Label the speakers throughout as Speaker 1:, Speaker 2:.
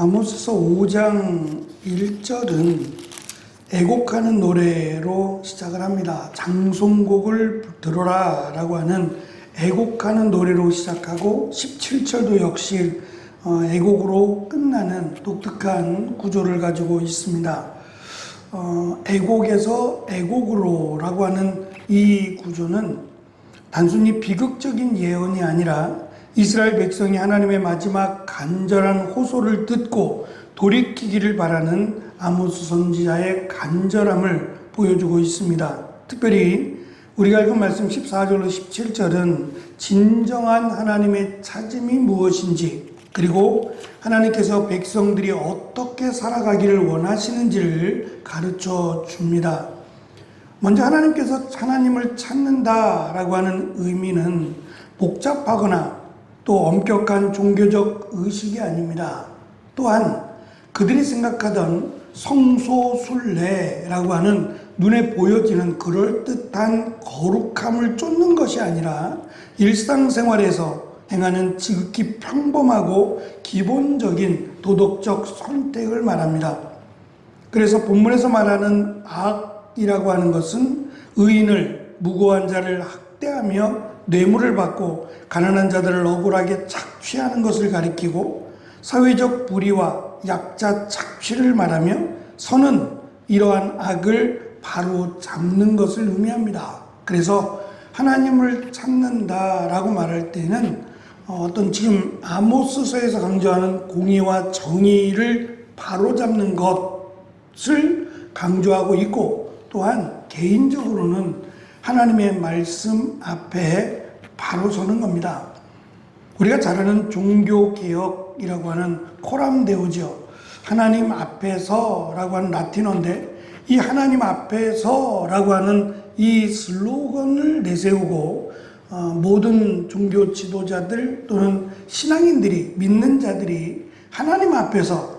Speaker 1: 아모스서 5장 1절은 애곡하는 노래로 시작을 합니다. 장송곡을 들어라 라고 하는 애곡하는 노래로 시작하고 17절도 역시 애곡으로 끝나는 독특한 구조를 가지고 있습니다. 애곡에서 애곡으로 라고 하는 이 구조는 단순히 비극적인 예언이 아니라 이스라엘 백성이 하나님의 마지막 간절한 호소를 듣고 돌이키기를 바라는 아모스 선지자의 간절함을 보여주고 있습니다. 특별히 우리가 읽은 말씀 14절로 17절은 진정한 하나님의 찾음이 무엇인지, 그리고 하나님께서 백성들이 어떻게 살아가기를 원하시는지를 가르쳐 줍니다. 먼저 하나님께서 하나님을 찾는다라고 하는 의미는 복잡하거나 또 엄격한 종교적 의식이 아닙니다. 또한 그들이 생각하던 성소순례라고 하는 눈에 보여지는 그럴듯한 거룩함을 쫓는 것이 아니라 일상생활에서 행하는 지극히 평범하고 기본적인 도덕적 선택을 말합니다. 그래서 본문에서 말하는 악이라고 하는 것은 의인을, 무고한 자를 학대하며 뇌물을 받고 가난한 자들을 억울하게 착취하는 것을 가리키고, 사회적 불의와 약자 착취를 말하며 선은 이러한 악을 바로 잡는 것을 의미합니다. 그래서 하나님을 찾는다라고 말할 때는 어떤 지금 아모스서에서 강조하는 공의와 정의를 바로잡는 것을 강조하고 있고, 또한 개인적으로는 하나님의 말씀 앞에 바로 서는 겁니다. 우리가 잘 아는 종교개혁이라고 하는 코람 데오죠. 하나님 앞에서라고 하는 라틴어인데, 이 하나님 앞에서라고 하는 이 슬로건을 내세우고 모든 종교 지도자들 또는 신앙인들이, 믿는 자들이 하나님 앞에서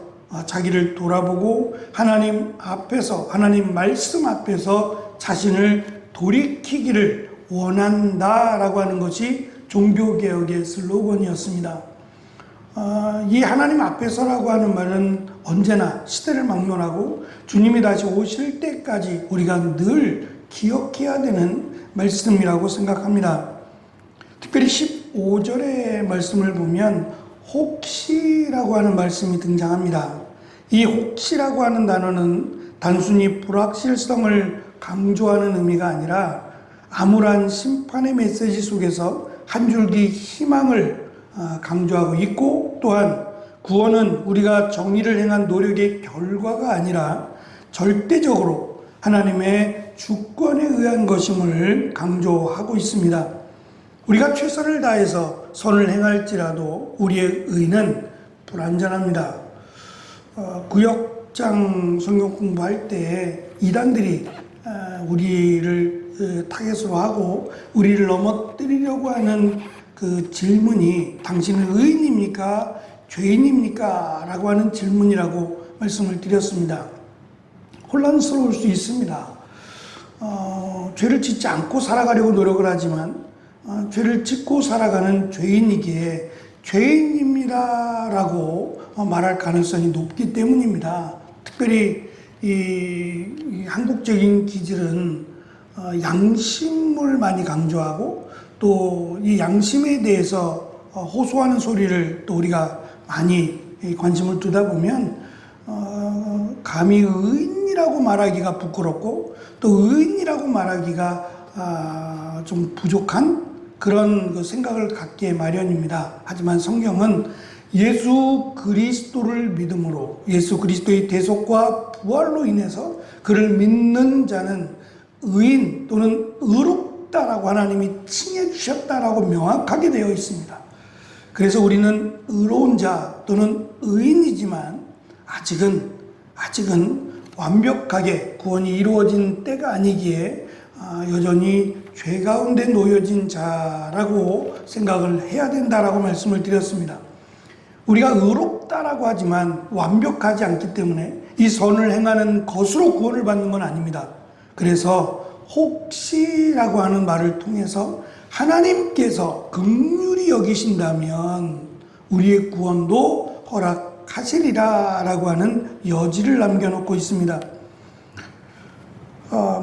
Speaker 1: 자기를 돌아보고 하나님 앞에서, 하나님 말씀 앞에서 자신을 돌이키기를 원한다라고 하는 것이 종교개혁의 슬로건이었습니다. 이 하나님 앞에서라고 하는 말은 언제나 시대를 막론하고 주님이 다시 오실 때까지 우리가 늘 기억해야 되는 말씀이라고 생각합니다. 특별히 15절의 말씀을 보면 혹시라고 하는 말씀이 등장합니다. 이 혹시라고 하는 단어는 단순히 불확실성을 강조하는 의미가 아니라 암울한 심판의 메시지 속에서 한 줄기 희망을 강조하고 있고, 또한 구원은 우리가 정의를 행한 노력의 결과가 아니라 절대적으로 하나님의 주권에 의한 것임을 강조하고 있습니다. 우리가 최선을 다해서 선을 행할지라도 우리의 의는 불완전합니다. 구역장 성경 공부할 때 이단들이 우리를 타겟으로 하고 우리를 넘어뜨리려고 하는 그 질문이 당신은 의인입니까? 죄인입니까? 라고 하는 질문이라고 말씀을 드렸습니다. 혼란스러울 수 있습니다. 죄를 짓지 않고 살아가려고 노력을 하지만 죄를 짓고 살아가는 죄인이기에 죄인입니다 라고 말할 가능성이 높기 때문입니다. 특별히 이 한국적인 기질은 양심을 많이 강조하고 또 이 양심에 대해서 호소하는 소리를 또 우리가 많이 관심을 두다 보면 감히 의인이라고 말하기가 부끄럽고 또 의인이라고 말하기가 좀 부족한 그런 그 생각을 갖게 마련입니다. 하지만 성경은 예수 그리스도를 믿음으로, 예수 그리스도의 대속과 부활로 인해서 그를 믿는 자는 의인 또는 의롭다라고 하나님이 칭해 주셨다라고 명확하게 되어 있습니다. 그래서 우리는 의로운 자 또는 의인이지만 아직은 완벽하게 구원이 이루어진 때가 아니기에 여전히 죄 가운데 놓여진 자라고 생각을 해야 된다라고 말씀을 드렸습니다. 우리가 의롭다라고 하지만 완벽하지 않기 때문에 이 선을 행하는 것으로 구원을 받는 건 아닙니다. 그래서 혹시라고 하는 말을 통해서 하나님께서 긍휼히 여기신다면 우리의 구원도 허락 하시리라라고 하는 여지를 남겨놓고 있습니다.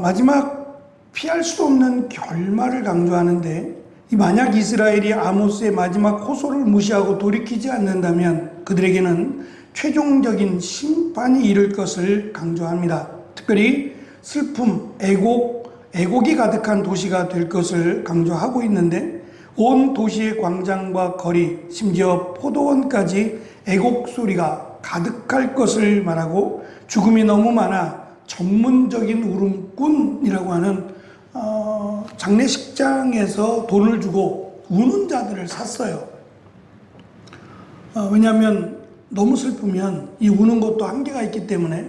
Speaker 1: 마지막 피할 수 없는 결말을 강조하는데, 만약 이스라엘이 아모스의 마지막 호소를 무시하고 돌이키지 않는다면 그들에게는 최종적인 심판이 이를 것을 강조합니다. 특별히 슬픔, 애곡이 가득한 도시가 될 것을 강조하고 있는데, 온 도시의 광장과 거리, 심지어 포도원까지 애곡 소리가 가득할 것을 말하고, 죽음이 너무 많아 전문적인 울음꾼이라고 하는 장례식장에서 돈을 주고 우는 자들을 샀어요. 왜냐하면 너무 슬프면 이 우는 것도 한계가 있기 때문에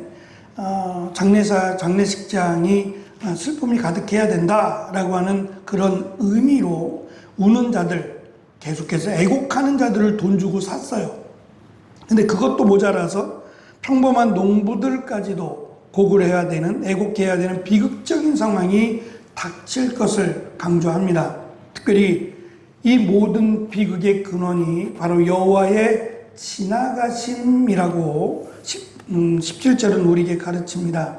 Speaker 1: 장례식장이 슬픔이 가득해야 된다라고 하는 그런 의미로 우는 자들, 계속해서 애곡하는 자들을 돈 주고 샀어요. 근데 그것도 모자라서 평범한 농부들까지도 곡을 해야 되는, 애곡해야 되는 비극적인 상황이 닥칠 것을 강조합니다. 특별히 이 모든 비극의 근원이 바로 여호와의 지나가심이라고 17절은 우리에게 가르칩니다.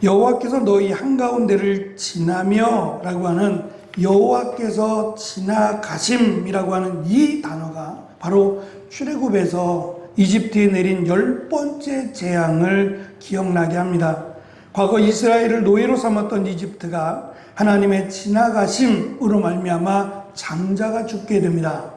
Speaker 1: 여호와께서 너희 한가운데를 지나며 라고 하는 여호와께서 지나가심이라고 하는 이 단어가 바로 출애굽에서 이집트에 내린 10번째 재앙을 기억나게 합니다. 과거 이스라엘을 노예로 삼았던 이집트가 하나님의 지나가심으로 말미암아 장자가 죽게 됩니다.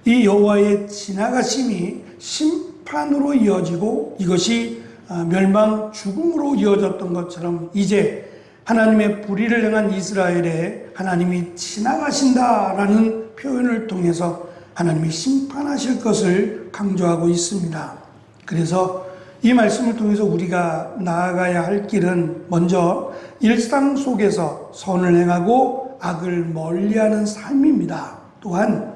Speaker 1: 이 여호와의 지나가심이 심판으로 이어지고 이것이 멸망, 죽음으로 이어졌던 것처럼 이제 하나님의 불의를 행한 이스라엘에 하나님이 지나가신다라는 표현을 통해서 하나님이 심판하실 것을 강조하고 있습니다. 그래서 이 말씀을 통해서 우리가 나아가야 할 길은 먼저 일상 속에서 선을 행하고 악을 멀리하는 삶입니다. 또한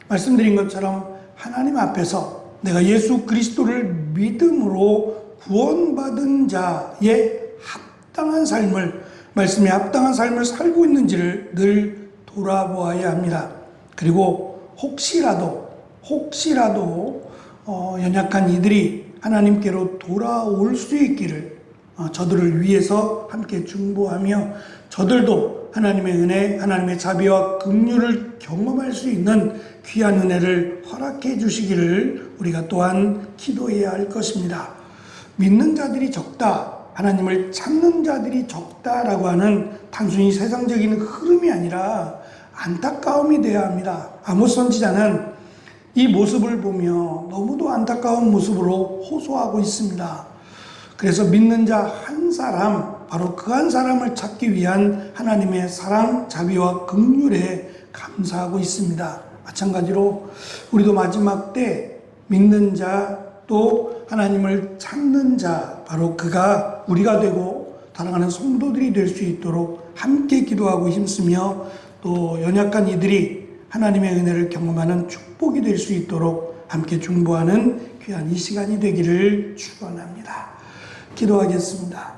Speaker 1: 말씀드린 것처럼 하나님 앞에서 내가 예수 그리스도를 믿음으로 구원받은 자의 합당한 삶을, 말씀에 합당한 삶을 살고 있는지를 늘 돌아보아야 합니다. 그리고 혹시라도 연약한 이들이 하나님께로 돌아올 수 있기를 저들을 위해서 함께 중보하며 저들도 하나님의 은혜, 하나님의 자비와 긍휼을 경험할 수 있는 귀한 은혜를 허락해 주시기를 우리가 또한 기도해야 할 것입니다. 믿는 자들이 적다, 하나님을 찾는 자들이 적다라고 하는 단순히 세상적인 흐름이 아니라 안타까움이 되어야 합니다. 아모스 선지자는 이 모습을 보며 너무도 안타까운 모습으로 호소하고 있습니다. 그래서 믿는 자 한 사람, 바로 그 한 사람을 찾기 위한 하나님의 사랑, 자비와 긍휼에 감사하고 있습니다. 마찬가지로 우리도 마지막 때 믿는 자, 또 하나님을 찾는 자, 바로 그가 우리가 되고 사랑하는 성도들이 될 수 있도록 함께 기도하고 힘쓰며 또 연약한 이들이 하나님의 은혜를 경험하는 축복이 될 수 있도록 함께 중보하는 귀한 이 시간이 되기를 축원합니다. 기도하겠습니다.